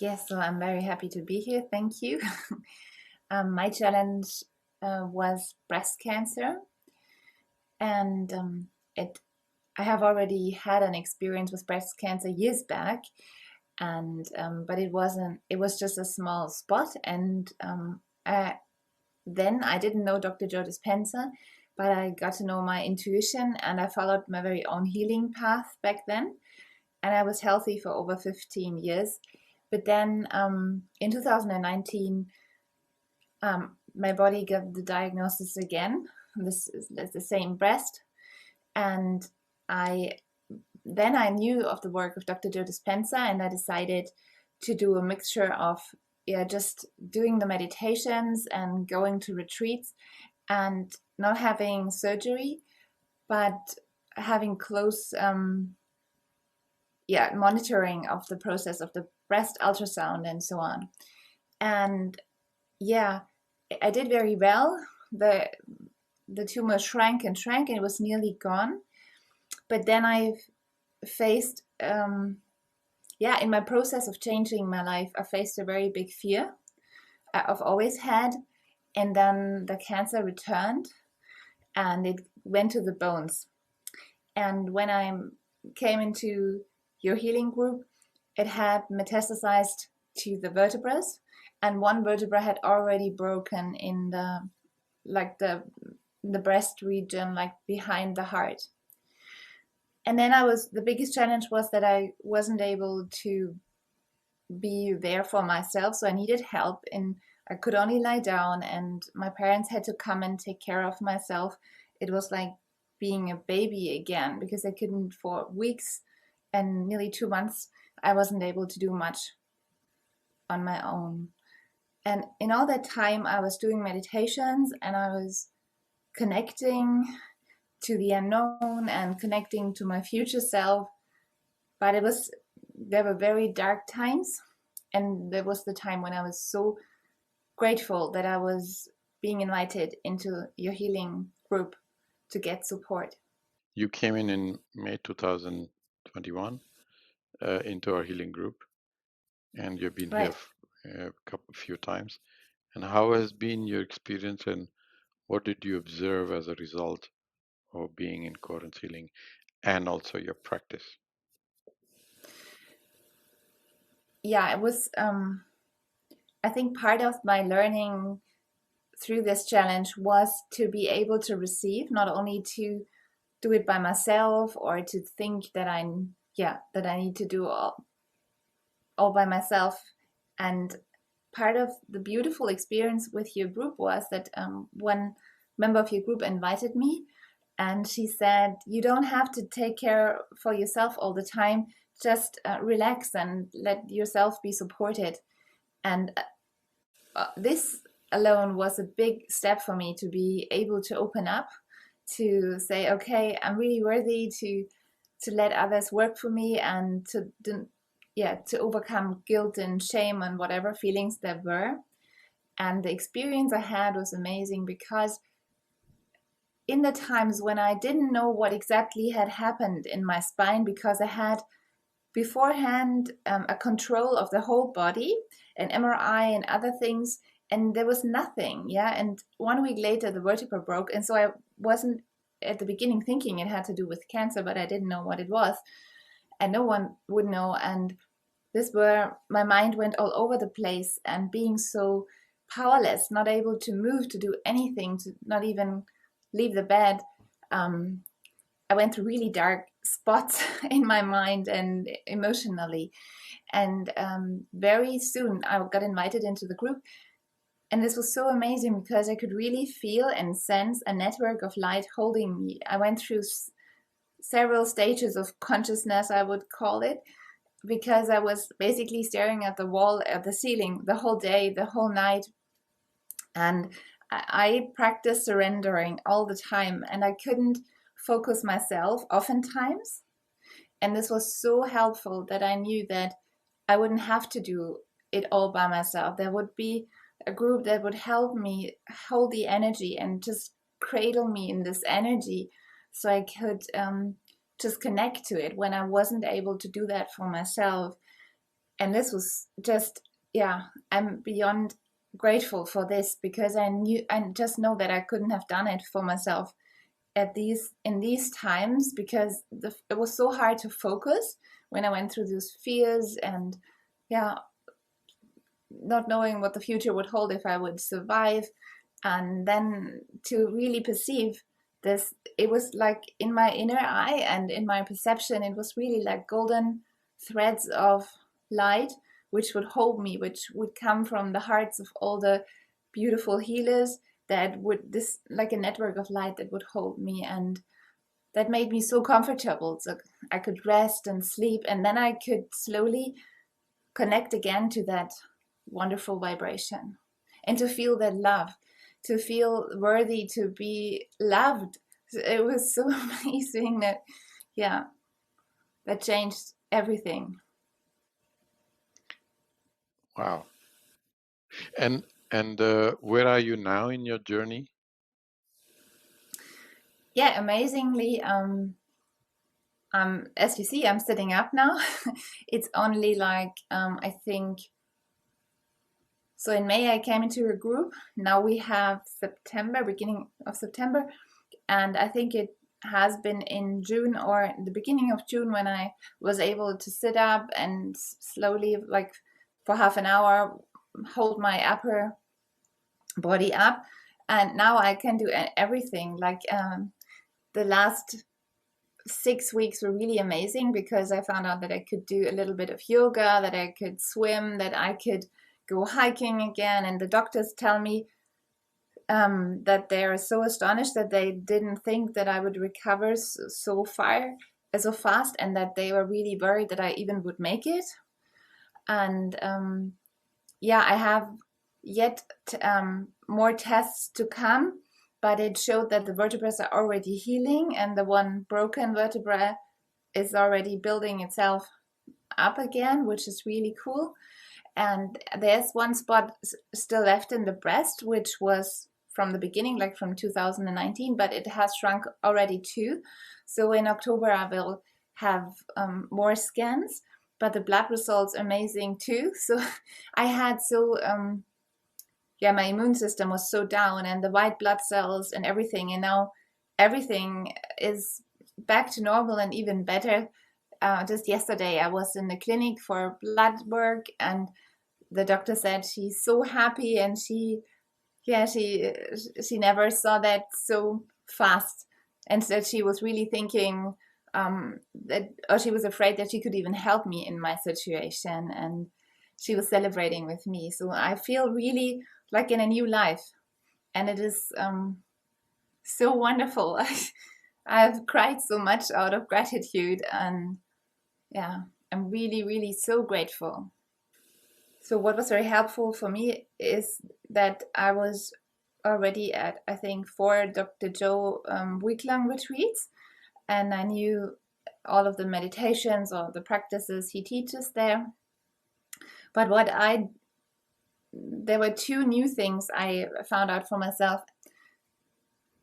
Yes, so I'm very happy to be here. Thank you. My challenge was breast cancer, and it. I have already had an experience with breast cancer years back, and but it wasn't. It was just a small spot, and then I didn't know Dr. Joe Dispenza, but I got to know my intuition, and I followed my very own healing path back then, and I was healthy for over 15 years. But then in 2019, my body got the diagnosis again. This is the same breast, and I then I knew of the work of Dr. Joe Dispenza, and I decided to do a mixture of just doing the meditations and going to retreats and not having surgery, but having close monitoring of the process of the breast ultrasound and so on. And yeah, I did very well. The tumor shrank and shrank, and it was nearly gone. But then I faced, in my process of changing my life, I faced a very big fear I've always had. And then the cancer returned, and it went to the bones. And when I came into your healing group, it had metastasized to the vertebrae, and one vertebra had already broken in the breast region, like behind the heart. And then the biggest challenge was that I wasn't able to be there for myself, so I needed help, and I could only lie down, and my parents had to come and take care of myself. It was like being a baby again, because I couldn't, for weeks and nearly 2 months, I wasn't able to do much on my own. And in all that time, I was doing meditations, and I was connecting to the unknown and connecting to my future self. But there were very dark times, and there was the time when I was so grateful that I was being invited into your healing group to get support. You came in May 2021 into our healing group, and you've been here Right. a few times. And how has been your experience, and what did you observe as a result of being in coherence healing, and also your practice? Yeah, it was, I think part of my learning through this challenge was to be able to receive, not only to do it by myself or to think that I need to do all by myself. And part of the beautiful experience with your group was that one member of your group invited me, and she said, you don't have to take care for yourself all the time, just relax and let yourself be supported. And this alone was a big step for me, to be able to open up, to say, okay, I'm really worthy to let others work for me, and to overcome guilt and shame and whatever feelings there were. And the experience I had was amazing, because in the times when I didn't know what exactly had happened in my spine, because I had beforehand a control of the whole body, an MRI and other things, and there was nothing. And 1 week later, the vertebra broke, and so I wasn't at the beginning thinking it had to do with cancer, but I didn't know what it was, and no one would know. And this where my mind went all over the place, and being so powerless, not able to move, to do anything, to not even leave the bed. I went through really dark spots in my mind and emotionally. And very soon I got invited into the group. And this was so amazing, because I could really feel and sense a network of light holding me. I went through several stages of consciousness, I would call it, because I was basically staring at the wall, at the ceiling, the whole day, the whole night. And I practiced surrendering all the time, and I couldn't focus myself oftentimes. And this was so helpful, that I knew that I wouldn't have to do it all by myself. There would be a group that would help me hold the energy and just cradle me in this energy, so I could just connect to it when I wasn't able to do that for myself. And this was just, yeah, I'm beyond grateful for this, because I just know that I couldn't have done it for myself in these times, because it was so hard to focus when I went through those fears, and yeah, not knowing what the future would hold, if I would survive. And then to really perceive this, it was like in my inner eye and in my perception, it was really like golden threads of light, which would hold me, which would come from the hearts of all the beautiful healers, that would, this like a network of light that would hold me. And that made me so comfortable, so I could rest and sleep, and then I could slowly connect again to that wonderful vibration, and to feel that love, to feel worthy to be loved. It was so amazing that, yeah, that changed everything. Wow. And where are you now in your journey? Yeah, amazingly, as you see, I'm sitting up now. It's only like, I think, so in May I came into a group. Now we have September, beginning of September, and I think it has been in June or the beginning of June when I was able to sit up and slowly, like for half an hour, hold my upper body up. And now I can do everything. Like, the last 6 weeks were really amazing, because I found out that I could do a little bit of yoga, that I could swim, that I could go hiking again. And the doctors tell me, that they are so astonished that they didn't think that I would recover so far, so fast, and that they were really worried that I even would make it. And yeah, I have yet more tests to come, but it showed that the vertebrae are already healing, and the one broken vertebra is already building itself up again, which is really cool. And there's one spot still left in the breast, which was from the beginning, like from 2019, but it has shrunk already too. So in October, I will have more scans, but the blood results amazing too. So I had yeah, my immune system was so down, and the white blood cells and everything, and now everything is back to normal and even better. Just yesterday, I was in the clinic for blood work, and the doctor said she's so happy, and yeah, she never saw that so fast, and that she was really thinking, that, or she was afraid that she could even help me in my situation, and she was celebrating with me. So I feel really like in a new life, and it is so wonderful. I've cried so much out of gratitude, and yeah, I'm really, really so grateful. So what was very helpful for me is that I was already at, I think, 4 Dr. Joe week-long retreats, and I knew all of the meditations or the practices he teaches there. But there were 2 new things I found out for myself,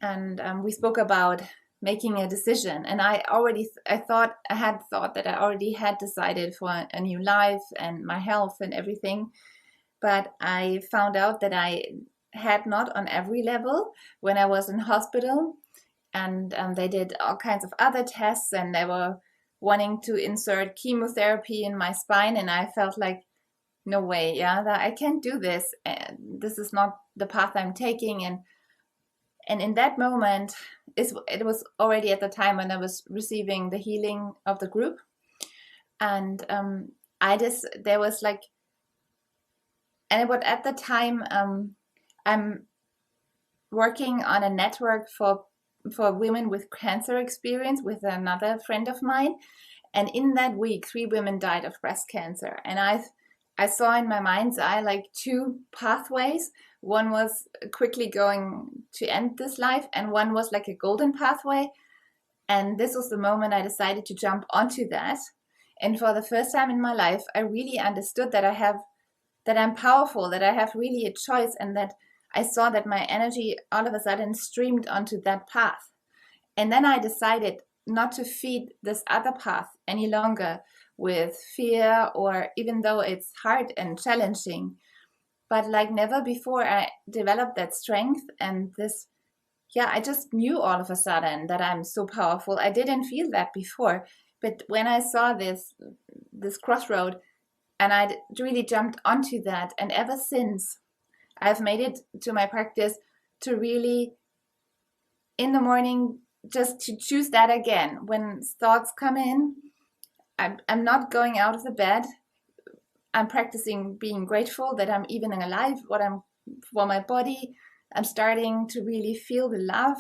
and we spoke about making a decision. And I had thought that I already had decided for a new life and my health and everything. But I found out that I had not on every level when I was in hospital. And they did all kinds of other tests, and they were wanting to insert chemotherapy in my spine. And I felt like, no way, yeah, that I can't do this. And this is not the path I'm taking. And in that moment, it was already at the time when I was receiving the healing of the group. And there was like, and what at the time, I'm working on a network for women with cancer experience with another friend of mine. And in that week, 3 women died of breast cancer. And I saw in my mind's eye like 2 pathways. One was quickly going to end this life, and one was like a golden pathway. And this was the moment I decided to jump onto that. And for the first time in my life, I really understood that I'm powerful, that I have really a choice, and that I saw that my energy all of a sudden streamed onto that path. And then I decided not to feed this other path any longer, with fear, or even though it's hard and challenging. But like never before, I developed that strength and this. Yeah, I just knew all of a sudden that I'm so powerful. I didn't feel that before, but when I saw this crossroad, and I really jumped onto that, and ever since, I've made it to my practice to really, in the morning, just to choose that again. When thoughts come in, I'm not going out of the bed. I'm practicing being grateful that I'm even alive, what I'm for my body. I'm starting to really feel the love,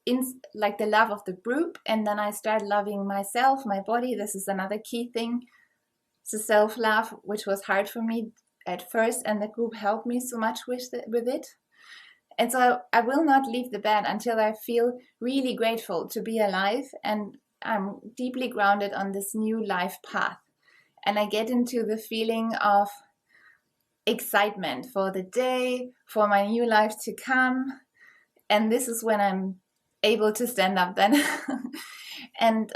in like the love of the group, and then I start loving myself, my body. This is another key thing, the self-love, which was hard for me at first, and the group helped me so much with it. And so I will not leave the bed until I feel really grateful to be alive, and I'm deeply grounded on this new life path. And I get into the feeling of excitement for the day, for my new life to come. And this is when I'm able to stand up then. And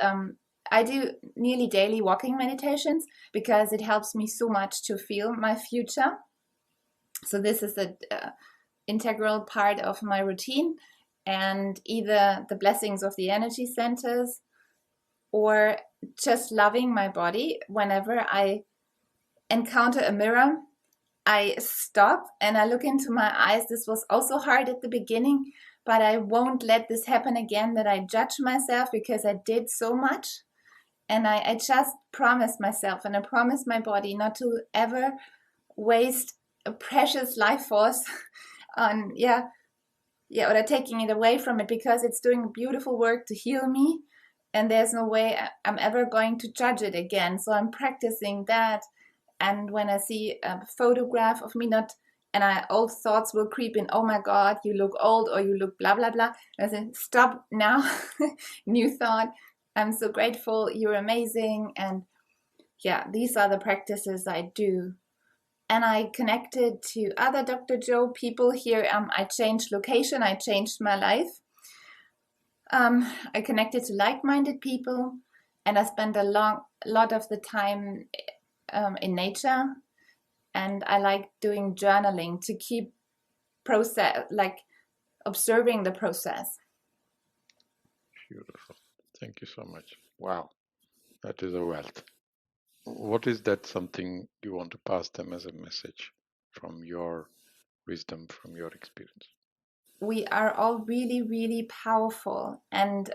I do nearly daily walking meditations because it helps me so much to feel my future. So this is an integral part of my routine, and either the blessings of the energy centers or just loving my body. Whenever I encounter a mirror, I stop and I look into my eyes. This was also hard at the beginning, but I won't let this happen again, that I judge myself because I did so much. And I just promised myself, and I promised my body not to ever waste a precious life force on, or taking it away from it, because it's doing beautiful work to heal me. And there's no way I'm ever going to judge it again. So I'm practicing that. And when I see a photograph of me, old thoughts will creep in. Oh my God, you look old, or you look blah, blah, blah. And I say, stop now. New thought. I'm so grateful. You're amazing. And yeah, these are the practices I do. And I connected to other Dr. Joe people here. I changed location. I changed my life. I connected to like-minded people, and I spent a lot of the time in nature. And I like doing journaling to keep observing the process. Beautiful. Thank you so much. Wow, that is a wealth. What is that something you want to pass them as a message from your wisdom, from your experience? We are all really, really powerful. And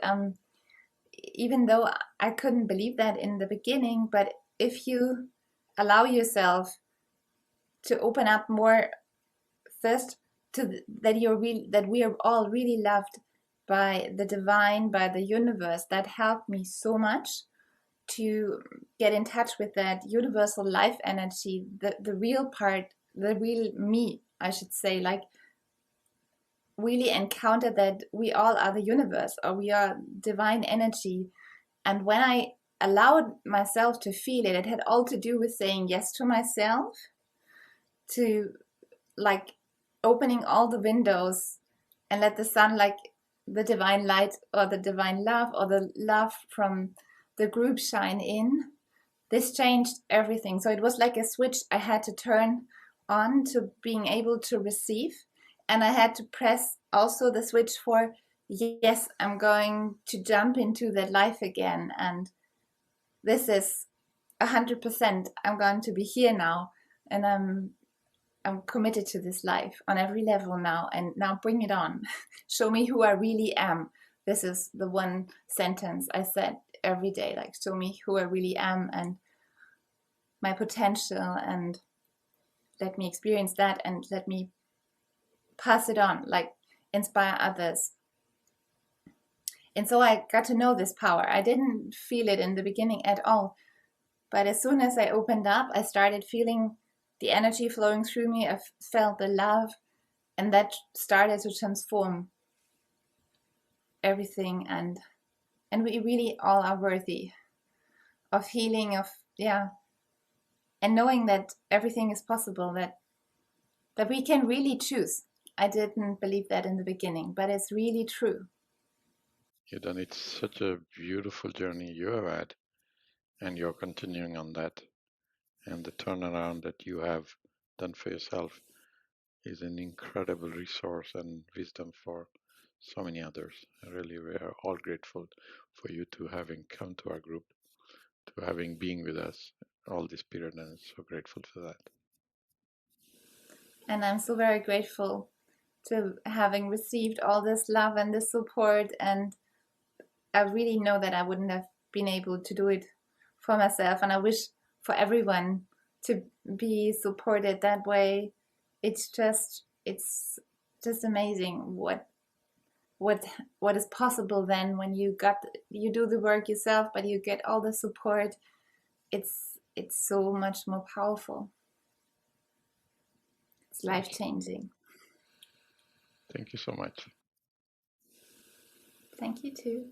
even though I couldn't believe that in the beginning, but if you allow yourself to open up more first to that we are all really loved by the divine, by the universe, that helped me so much to get in touch with that universal life energy, the real part, the real me, I should say, like really encounter that we all are the universe, or we are divine energy. And when I allowed myself to feel it, it had all to do with saying yes to myself, to like opening all the windows and let the sun, like the divine light or the divine love or the love from the group shine in. This changed everything. So it was like a switch I had to turn on to being able to receive. And I had to press also the switch for, yes, I'm going to jump into that life again. And this is 100%. I'm going to be here now. And I'm committed to this life on every level now. And now bring it on. Show me who I really am. This is the one sentence I said every day, like, show me who I really am and my potential, and let me experience that, and let me pass it on, like inspire others. And so I got to know this power. I didn't feel it in the beginning at all. But as soon as I opened up, I started feeling the energy flowing through me. I felt the love, and that started to transform everything. And we really all are worthy of healing, of and knowing that everything is possible, that we can really choose. I didn't believe that in the beginning, but it's really true. Then it's such a beautiful journey you have had. and you're continuing on that. And the turnaround that you have done for yourself is an incredible resource and wisdom for so many others. Really, we are all grateful for you to having come to our group, to having been with us all this period, and so grateful for that. And I'm so very grateful to having received all this love and this support. And I really know that I wouldn't have been able to do it for myself. And I wish for everyone to be supported that way. It's just amazing what what is possible then when you do the work yourself, but you get all the support. It's so much more powerful. It's life changing. Thank you so much. Thank you too.